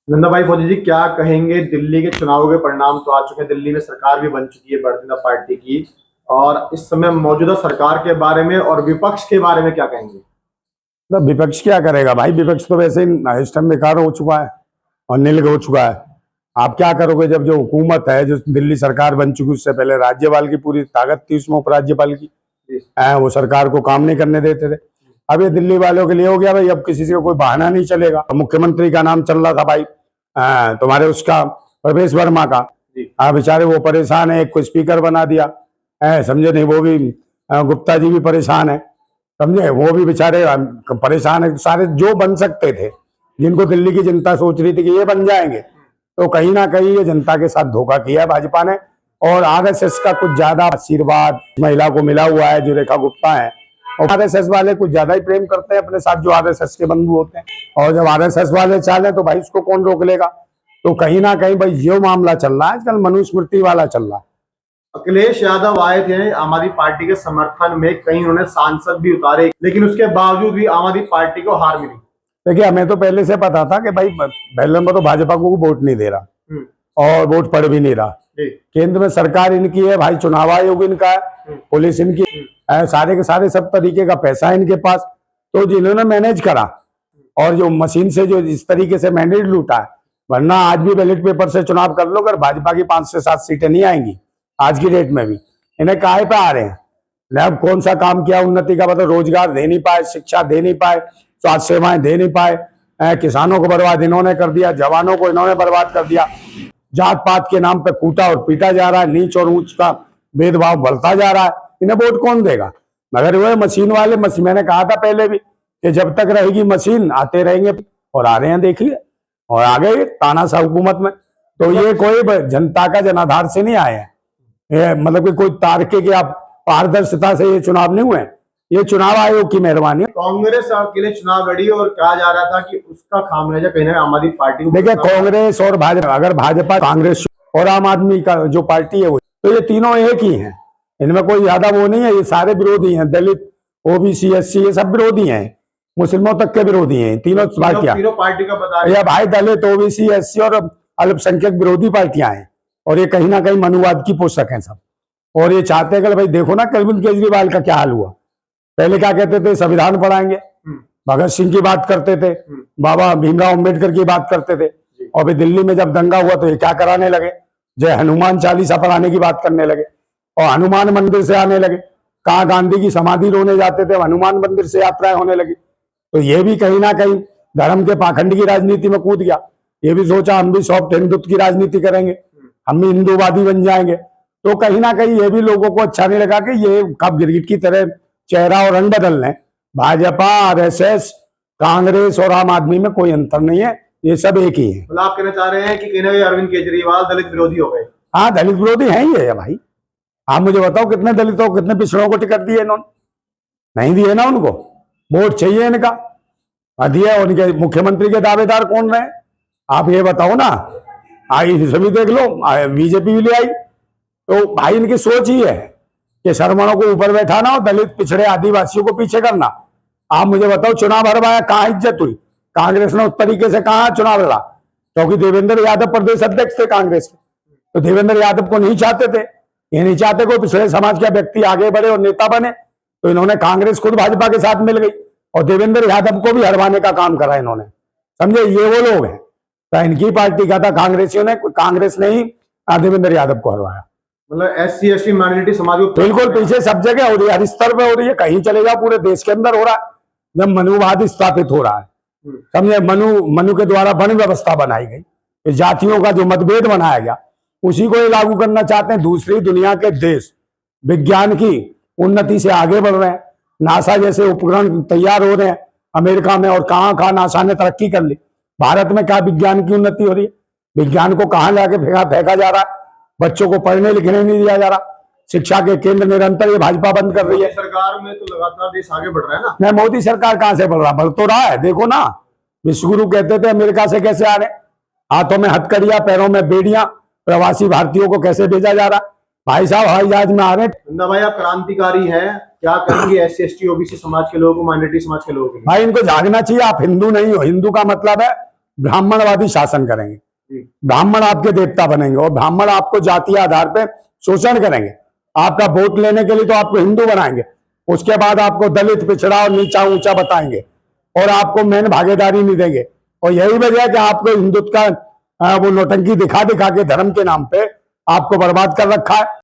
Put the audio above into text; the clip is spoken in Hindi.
नंदा भाई फौजी जी, क्या कहेंगे? दिल्ली के चुनावों के परिणाम तो आ चुके हैं। दिल्ली में सरकार भी बन चुकी है भारतीय जनता पार्टी की। और इस समय मौजूदा सरकार के बारे में और विपक्ष के बारे में क्या कहेंगे? तो विपक्ष क्या करेगा भाई? विपक्ष तो वैसे ही इस टाइम बेकार हो चुका है और निलग हो चुका है। आप क्या करोगे जब जो हुकूमत है, जो दिल्ली सरकार बन चुकी, उससे पहले राज्यपाल की पूरी ताकत थी उसमें, उपराज्यपाल की वो सरकार को काम नहीं करने देते थे। अब ये दिल्ली वालों के लिए हो गया भाई, अब किसी से कोई बहाना नहीं चलेगा। मुख्यमंत्री का नाम चल रहा था भाई, तुम्हारे उसका प्रवेश वर्मा का। बेचारे वो परेशान है, एक को स्पीकर बना दिया समझे नहीं, वो भी गुप्ता जी भी परेशान है समझे, वो भी बेचारे परेशान है। सारे जो बन सकते थे, जिनको दिल्ली की जनता सोच रही थी कि ये बन जाएंगे, तो कहीं ना कहीं ये जनता के साथ धोखा किया है भाजपा ने। और आरएसएस का कुछ ज्यादा आशीर्वाद महिला को मिला हुआ है, जो रेखा गुप्ता है। और आरएसएस वाले कुछ ज्यादा ही प्रेम करते हैं अपने साथ, जो आरएसएस के बंधु होते हैं। और जब आरएसएस वाले चाले तो भाई उसको कौन रोक लेगा? तो कहीं ना कहीं भाई जो मामला चल रहा है आजकल, मनुस्मृति वाला चल रहा है। अखिलेश यादव आए थे आम आदमी पार्टी के समर्थन में, कहीं उन्होंने सांसद भी उतारे, लेकिन उसके बावजूद भी आम आदमी पार्टी को हार मिली। देखिए, हमें तो पहले से पता था कि भाई पहले नंबर तो भाजपा को वोट नहीं दे रहा और वोट पड़ भी नहीं रहा। केंद्र में सरकार इनकी है भाई, चुनाव आयोग इनका है, पुलिस इनकी है, सारे के सारे सब तरीके का पैसा है इनके पास। तो जिन्होंने मैनेज करा और जो मशीन से जो इस तरीके से मैंडेट लूटा है, वरना आज भी बैलेट पेपर से चुनाव कर लो, अगर भाजपा की 5 से 7 सीटें नहीं आएंगी आज की डेट में भी, इन्हें काहे पे आ रहे हैं? अब कौन सा काम किया उन्नति का? मतलब रोजगार दे नहीं पाए, शिक्षा दे नहीं पाए, स्वास्थ्य सेवाएं दे नहीं पाए, किसानों को बर्बाद इन्होंने कर दिया, जवानों को इन्होंने बर्बाद कर दिया। जात पात के नाम पे कूटा और पीटा जा रहा है, नीच और ऊंच का भेदभाव बढ़ता जा रहा है। इन्हें वोट कौन देगा? मगर वो मशीन वाले मैंने कहा था पहले भी कि जब तक रहेगी मशीन आते रहेंगे, और आ रहे हैं देखिए, और आ गए तानाशाह हुकूमत में। तो ये कोई जनता का जनाधार से नहीं आए हैं, मतलब कि कोई तार्किक या पारदर्शिता से ये चुनाव नहीं हुए, ये चुनाव आयोग की मेहरबानी है। कांग्रेस के लिए चुनाव लड़ी और कहा जा रहा था कि उसका खामियाजा कहीं ना आम आदमी पार्टी को। देखिए, कांग्रेस और भाजपा, अगर भाजपा, कांग्रेस और आम आदमी का जो पार्टी है वो, तो ये तीनों एक ही हैं, इनमें कोई ज्यादा वो नहीं है। ये सारे विरोधी हैं, दलित, ओबीसी, एससी, ये सब विरोधी हैं, मुस्लिमों तक के विरोधी हैं तीनों पार्टियां। तीनों पार्टी का बता या भाई दलित, ओबीसी, एससी और अल्पसंख्यक विरोधी पार्टियां हैं, और ये कहीं ना कहीं मनुवाद की पोषक हैं सब। और ये चाहते हैं कि भाई देखो ना अरविंद केजरीवाल का क्या हाल हुआ। पहले क्या कहते थे? संविधान पढ़ाएंगे, भगत सिंह की बात करते थे, बाबा भीमराव अंबेडकर की बात करते थे। और फिर दिल्ली में जब दंगा हुआ तो ये क्या कराने लगे? जय हनुमान चालीसा पढ़ाने की बात करने लगे और हनुमान मंदिर से आने लगे। कहाँ गांधी की समाधि रोने जाते थे, हनुमान मंदिर से यात्राएं होने लगी। तो ये भी कहीं ना कहीं धर्म के पाखंड की राजनीति में कूद गया। ये भी सोचा हम भी सॉफ्ट हिंदुत्व की राजनीति करेंगे, हम भी हिंदूवादी बन जाएंगे। तो कहीं ना कहीं ये भी लोगों को अच्छा नहीं लगा कि ये कब गिरगिट की तरह चेहरा और रंग बदल लें। भाजपा, आरएसएस, कांग्रेस और आम आदमी में कोई अंतर नहीं है, ये सब एक ही है। मतलब आप कहना चाह रहे हैं कि कहीं ना कहीं अरविंद केजरीवाल दलित विरोधी हो गए? हाँ, दलित विरोधी हैं ये भाई। आप मुझे बताओ कितने दलितों, कितने पिछड़ों को टिकट दिए इन्होंने? नहीं दिए ना, उनको वोट चाहिए इनका दिया। उनके मुख्यमंत्री के दावेदार कौन रहे? आप ये बताओ ना। आई सभी देख लो, बीजेपी भी ले आई। तो भाई इनकी सोच ही है कि शर्मणों को ऊपर बैठाना और दलित, पिछड़े, आदिवासियों को पीछे करना। आप मुझे बताओ, चुनाव हरवाया, कहाँ इज्जत हुई? कांग्रेस ने उस तरीके से कहाँ चुनाव लड़ा? क्योंकि देवेंद्र यादव प्रदेश अध्यक्ष थे कांग्रेस के, तो देवेंद्र यादव को नहीं चाहते थे। ये नहीं चाहते कोई पिछड़े समाज का व्यक्ति आगे बढ़े और नेता बने, तो इन्होंने कांग्रेस खुद भाजपा के साथ मिल गई और देवेंद्र यादव को भी हरवाने का काम करा इन्होंने। समझे, ये वो लोग हैं। तो इनकी पार्टी का था कांग्रेसियों ने, कांग्रेस ने ही देवेंद्र यादव को हरवाया। मतलब SC ST माइनॉरिटी समाज को बिल्कुल पीछे सब जगह हो रही है, हर स्तर पे हो रही है, कहीं चले जाओ पूरे देश के अंदर हो रहा है। जब मनुवाद स्थापित हो रहा है, समझे, मनु के द्वारा वन व्यवस्था बनाई गई, जातियों का जो मतभेद बनाया गया, उसी को ये लागू करना चाहते हैं। दूसरी दुनिया के देश विज्ञान की उन्नति से आगे बढ़ रहे हैं, नासा जैसे उपकरण तैयार हो रहे हैं अमेरिका में, और कहाँ कहाँ नासा ने तरक्की कर ली। भारत में क्या विज्ञान की उन्नति हो रही है? विज्ञान को कहाँ जाके फेंका जा रहा है? बच्चों को पढ़ने लिखने नहीं दिया जा रहा। शिक्षा के केंद्र निरंतर ये भाजपा बंद कर रही है। सरकार में तो लगातार देश आगे बढ़ रहा है ना। नहीं, मोदी सरकार कहां से बढ़ रहा? बढ़ तो रहा है, देखो ना। विश्वगुरु कहते थे अमेरिका से कैसे आ रहे, हाथों में हथकड़ियां, पैरों में बेड़ियां, प्रवासी भारतीयों को कैसे भेजा जा रहा। भाई साहब हवाई जहाज में आ रहे। नंदा भाई, आप क्रांतिकारी हैं, क्या करेंगे SC ST OBC समाज के लोगों को, माइनॉरिटी समाज के लोगों को? भाई इनको जागना चाहिए। आप हिंदू नहीं हो, हिंदू का मतलब है ब्राह्मणवादी शासन करेंगे, जी, ब्राह्मण आपके देवता बनेंगे और ब्राह्मण आपको जातीय आधार पे शोषण करेंगे। आपका वोट लेने के लिए तो आपको हिंदू बनाएंगे, उसके बाद आपको दलित, पिछड़ा और नीचा ऊंचा बताएंगे और आपको मेन भागीदारी नहीं देंगे। और यही वजह है कि आपको हिंदुत्व का वो नौटंकी दिखा दिखा के धर्म के नाम पे आपको बर्बाद कर रखा है।